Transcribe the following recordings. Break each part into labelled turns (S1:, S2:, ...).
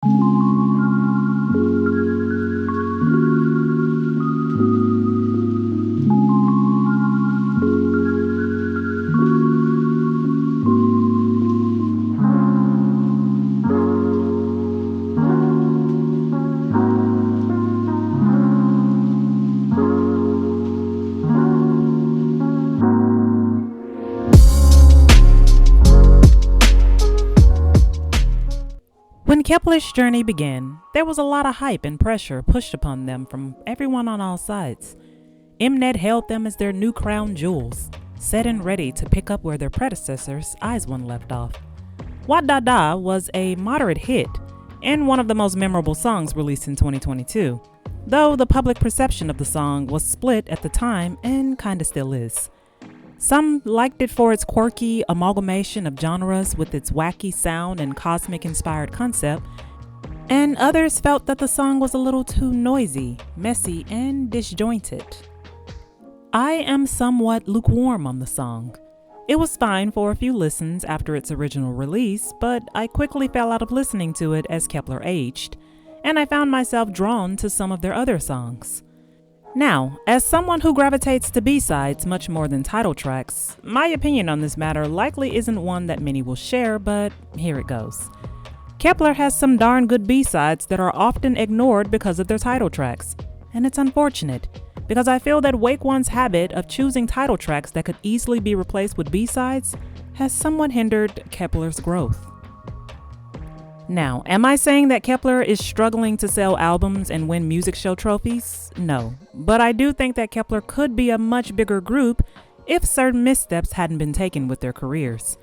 S1: When Kepler's journey began, there was a lot of hype and pressure pushed upon them from everyone on all sides. Mnet hailed them as their new crown jewels, set and ready to pick up where their predecessors' Eyes One left off. Wat Da Da was a moderate hit and one of the most memorable songs released in 2022, though the public perception of the song was split at the time and kinda still is. Some liked it for its quirky amalgamation of genres with its wacky sound and cosmic-inspired concept, and others felt that the song was a little too noisy, messy, and disjointed. I am somewhat lukewarm on the song. It was fine for a few listens after its original release, but I quickly fell out of listening to it as Kepler aged, and I found myself drawn to some of their other songs. Now, as someone who gravitates to B-sides much more than title tracks, my opinion on this matter likely isn't one that many will share, but here it goes. Kepler has some darn good B-sides that are often ignored because of their title tracks, and it's unfortunate, because I feel that Wake One's habit of choosing title tracks that could easily be replaced with B-sides has somewhat hindered Kepler's growth. Now, am I saying that Kepler is struggling to sell albums and win music show trophies? No, but I do think that Kepler could be a much bigger group if certain missteps hadn't been taken with their careers.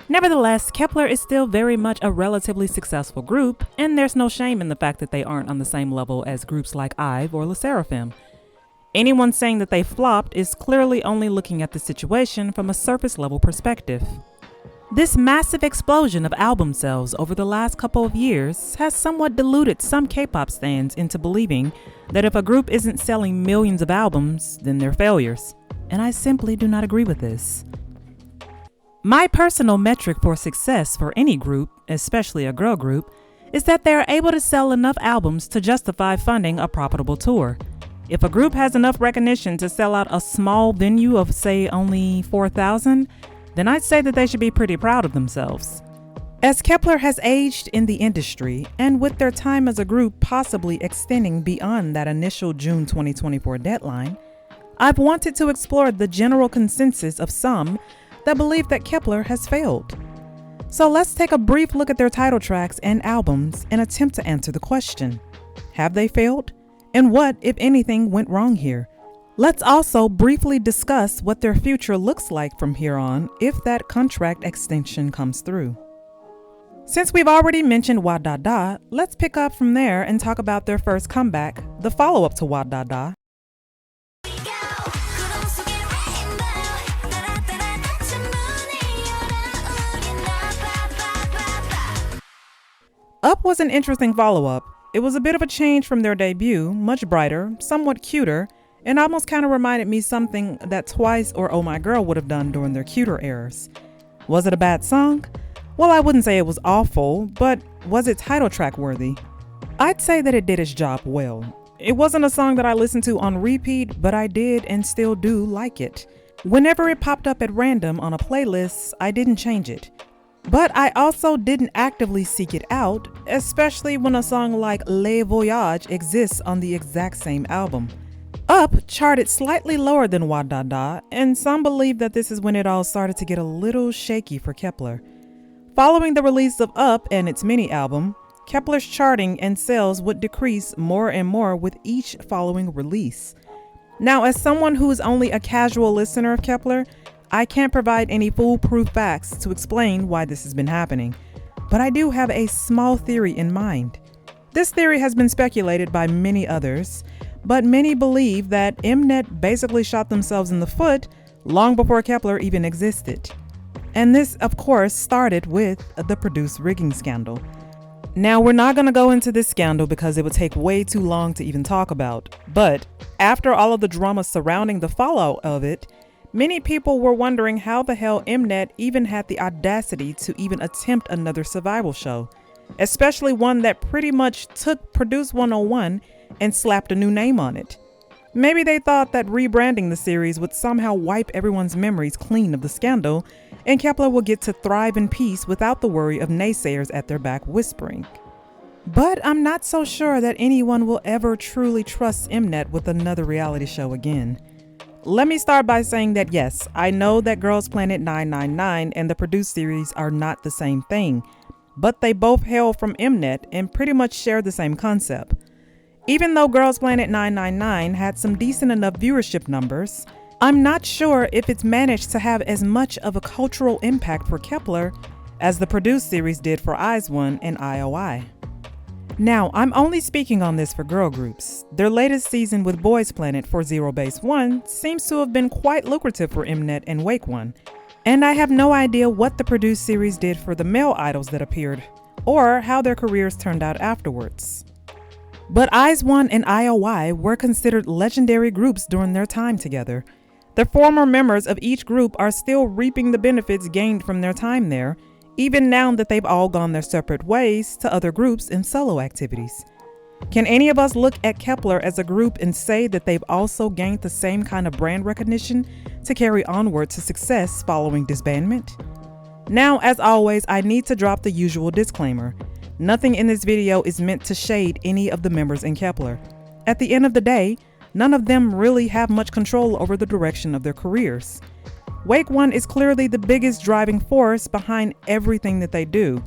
S1: Nevertheless, Kepler is still very much a relatively successful group, and there's no shame in the fact that they aren't on the same level as groups like IVE or LE SSERAFIM. Anyone saying that they flopped is clearly only looking at the situation from a surface level perspective. This massive explosion of album sales over the last couple of years has somewhat deluded some K-pop stans into believing that if a group isn't selling millions of albums, then they're failures. And I simply do not agree with this. My personal metric for success for any group, especially a girl group, is that they are able to sell enough albums to justify funding a profitable tour. If a group has enough recognition to sell out a small venue of, say, only 4,000, then I'd say that they should be pretty proud of themselves. As Kepler has aged in the industry, and with their time as a group possibly extending beyond that initial June 2024 deadline, I've wanted to explore the general consensus of some that believe that Kepler has failed. So let's take a brief look at their title tracks and albums and attempt to answer the question: have they failed? And what, if anything, went wrong here? Let's also briefly discuss what their future looks like from here on if that contract extension comes through. Since we've already mentioned Wat Da Da, let's pick up from there and talk about their first comeback, the follow-up to Wat Da Da. Up was an interesting follow-up. It was a bit of a change from their debut, much brighter, somewhat cuter, and almost kind of reminded me something that Twice or Oh My Girl would have done during their cuter eras. Was it a bad song? Well, I wouldn't say it was awful, but was it title track worthy? I'd say that it did its job well. It wasn't a song that I listened to on repeat, but I did and still do like it. Whenever it popped up at random on a playlist, I didn't change it. But I also didn't actively seek it out, especially when a song like Le Voyage exists on the exact same album. Up charted slightly lower than Wat Da Da, and some believe that this is when it all started to get a little shaky for Kepler. Following the release of Up and its mini-album, Kepler's charting and sales would decrease more and more with each following release. Now, as someone who is only a casual listener of Kepler, I can't provide any foolproof facts to explain why this has been happening, but I do have a small theory in mind. This theory has been speculated by many others, but many believe that Mnet basically shot themselves in the foot long before Kepler even existed. And this, of course, started with the produced rigging scandal. Now, we're not going to go into this scandal because it would take way too long to even talk about, but after all of the drama surrounding the fallout of it, many people were wondering how the hell Mnet even had the audacity to even attempt another survival show. especially one that pretty much took Produce 101 and slapped a new name on it. Maybe they thought that rebranding the series would somehow wipe everyone's memories clean of the scandal, and Kepler will get to thrive in peace without the worry of naysayers at their back whispering. But I'm not so sure that anyone will ever truly trust Mnet with another reality show again. Let me start by saying that yes, I know that Girls Planet 999 and the Produce series are not the same thing, but they both hail from Mnet and pretty much share the same concept. Even though Girls Planet 999 had some decent enough viewership numbers, I'm not sure if it's managed to have as much of a cultural impact for Kepler as the Produce series did for IZ*ONE and IOI. Now, I'm only speaking on this for girl groups. Their latest season with Boys Planet for Zero Base One seems to have been quite lucrative for Mnet and Wake1, and I have no idea what the Produce series did for the male idols that appeared, or how their careers turned out afterwards. But IZ*ONE and IOI were considered legendary groups during their time together. The former members of each group are still reaping the benefits gained from their time there, even now that they've all gone their separate ways to other groups and solo activities. Can any of us look at Kepler as a group and say that they've also gained the same kind of brand recognition to carry onward to success following disbandment? Now, as always, I need to drop the usual disclaimer. Nothing in this video is meant to shade any of the members in Kepler. At the end of the day, none of them really have much control over the direction of their careers. Wake1 is clearly the biggest driving force behind everything that they do,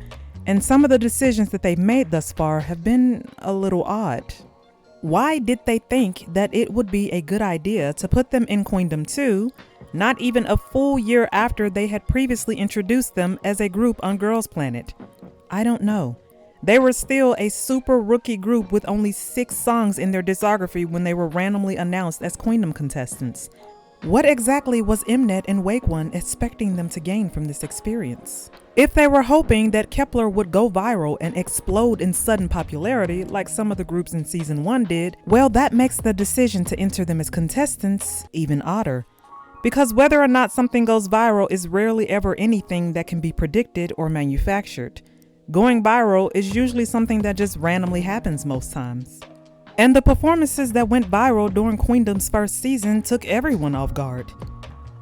S1: and some of the decisions that they've made thus far have been a little odd. Why did they think that it would be a good idea to put them in Queendom 2, not even a full year after they had previously introduced them as a group on Girls Planet? I don't know. They were still a super rookie group with only 6 songs in their discography when they were randomly announced as Queendom contestants. What exactly was Mnet and Wake1 expecting them to gain from this experience? If they were hoping that Kepler would go viral and explode in sudden popularity like some of the groups in season 1 did, well, that makes the decision to enter them as contestants even odder. Because whether or not something goes viral is rarely ever anything that can be predicted or manufactured. Going viral is usually something that just randomly happens most times. And the performances that went viral during Queendom's first season took everyone off guard.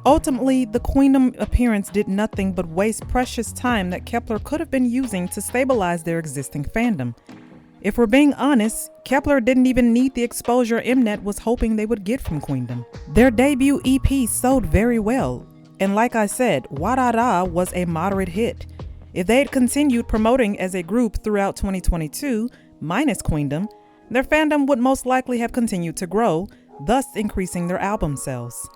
S1: Ultimately, the Queendom appearance did nothing but waste precious time that Kepler could have been using to stabilize their existing fandom. If we're being honest, Kepler didn't even need the exposure Mnet was hoping they would get from Queendom. Their debut EP sold very well, and like I said, Wadada was a moderate hit. If they had continued promoting as a group throughout 2022, minus Queendom, their fandom would most likely have continued to grow, thus increasing their album sales.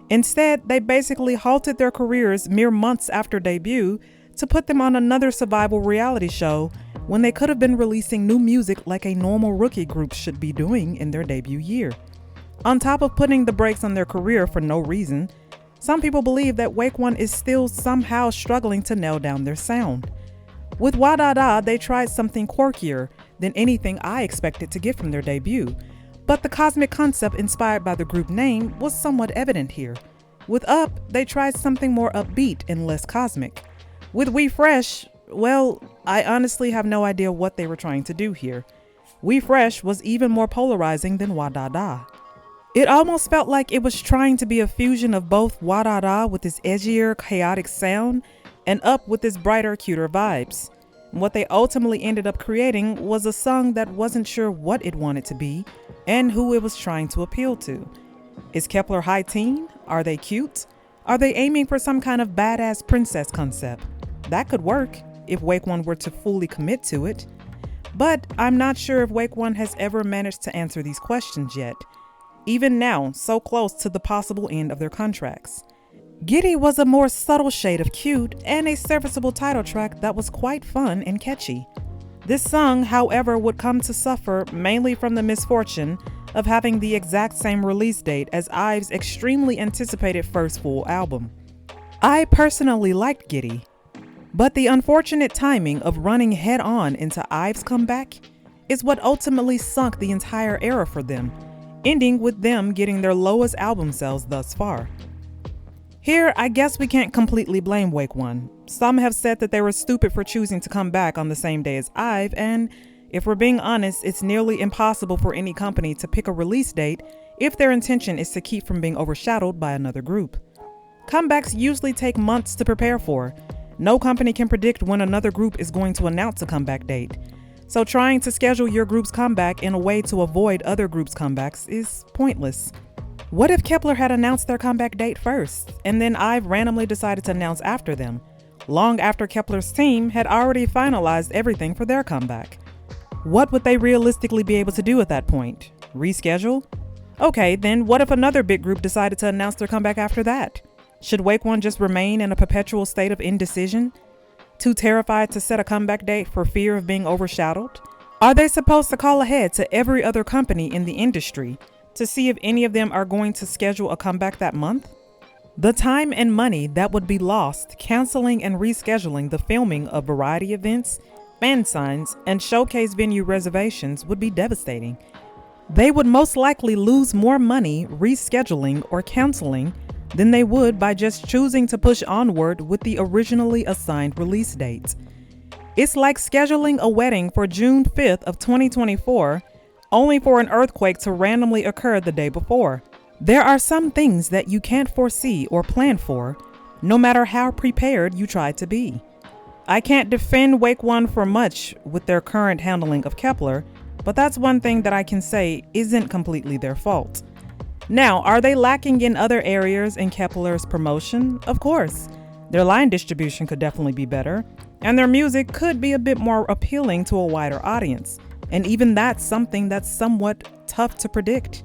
S1: Instead, they basically halted their careers mere months after debut to put them on another survival reality show when they could have been releasing new music like a normal rookie group should be doing in their debut year. On top of putting the brakes on their career for no reason, some people believe that Wake1 is still somehow struggling to nail down their sound. With Wadada, they tried something quirkier than anything I expected to get from their debut, but the cosmic concept inspired by the group name was somewhat evident here. With Up, they tried something more upbeat and less cosmic. With We Fresh, well, I honestly have no idea what they were trying to do here. We Fresh was even more polarizing than Wadada. It almost felt like it was trying to be a fusion of both Wadada with its edgier, chaotic sound and Up with its brighter, cuter vibes. What they ultimately ended up creating was a song that wasn't sure what it wanted to be and who it was trying to appeal to. Is Kepler high teen? Are they cute? Are they aiming for some kind of badass princess concept? That could work if Wake1 were to fully commit to it. But I'm not sure if Wake1 has ever managed to answer these questions yet, even now so close to the possible end of their contracts. Giddy was a more subtle shade of cute and a serviceable title track that was quite fun and catchy. This song, however, would come to suffer mainly from the misfortune of having the exact same release date as IVE's extremely anticipated first full album. I personally liked Giddy, but the unfortunate timing of running head-on into IVE's comeback is what ultimately sunk the entire era for them, ending with them getting their lowest album sales thus far. Here, I guess we can't completely blame Wake One. Some have said that they were stupid for choosing to come back on the same day as IVE, and if we're being honest, it's nearly impossible for any company to pick a release date if their intention is to keep from being overshadowed by another group. Comebacks usually take months to prepare for. No company can predict when another group is going to announce a comeback date. So trying to schedule your group's comeback in a way to avoid other groups' comebacks is pointless. What if Kepler had announced their comeback date first, and then IVE randomly decided to announce after them, long after Kepler's team had already finalized everything for their comeback? What would they realistically be able to do at that point? Reschedule? Okay, then what if another big group decided to announce their comeback after that? Should Wake One just remain in a perpetual state of indecision? Too terrified to set a comeback date for fear of being overshadowed? Are they supposed to call ahead to every other company in the industry to see if any of them are going to schedule a comeback that month? The time and money that would be lost canceling and rescheduling the filming of variety events, fan signs, and showcase venue reservations would be devastating. They would most likely lose more money rescheduling or canceling than they would by just choosing to push onward with the originally assigned release dates. It's like scheduling a wedding for June 5th of 2024 only for an earthquake to randomly occur the day before. There are some things that you can't foresee or plan for, no matter how prepared you try to be. I can't defend Wake One for much with their current handling of Kepler, but that's one thing that I can say isn't completely their fault. Now, are they lacking in other areas in Kepler's promotion? Of course. Their line distribution could definitely be better, and their music could be a bit more appealing to a wider audience. And even that's something that's somewhat tough to predict.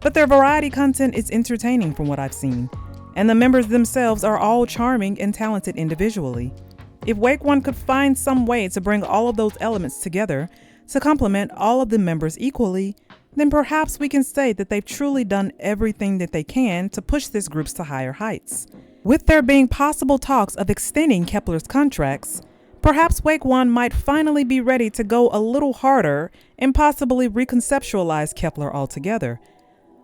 S1: But their variety content is entertaining from what I've seen, and the members themselves are all charming and talented individually. If Wake One could find some way to bring all of those elements together to complement all of the members equally, then perhaps we can say that they've truly done everything that they can to push these groups to higher heights. With there being possible talks of extending Kepler's contracts, perhaps Wake One might finally be ready to go a little harder and possibly reconceptualize Kepler altogether.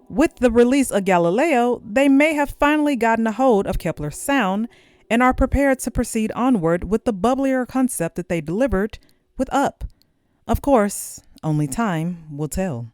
S1: With the release of Galileo, they may have finally gotten a hold of Kepler's sound and are prepared to proceed onward with the bubblier concept that they delivered with Up. Of course, only time will tell.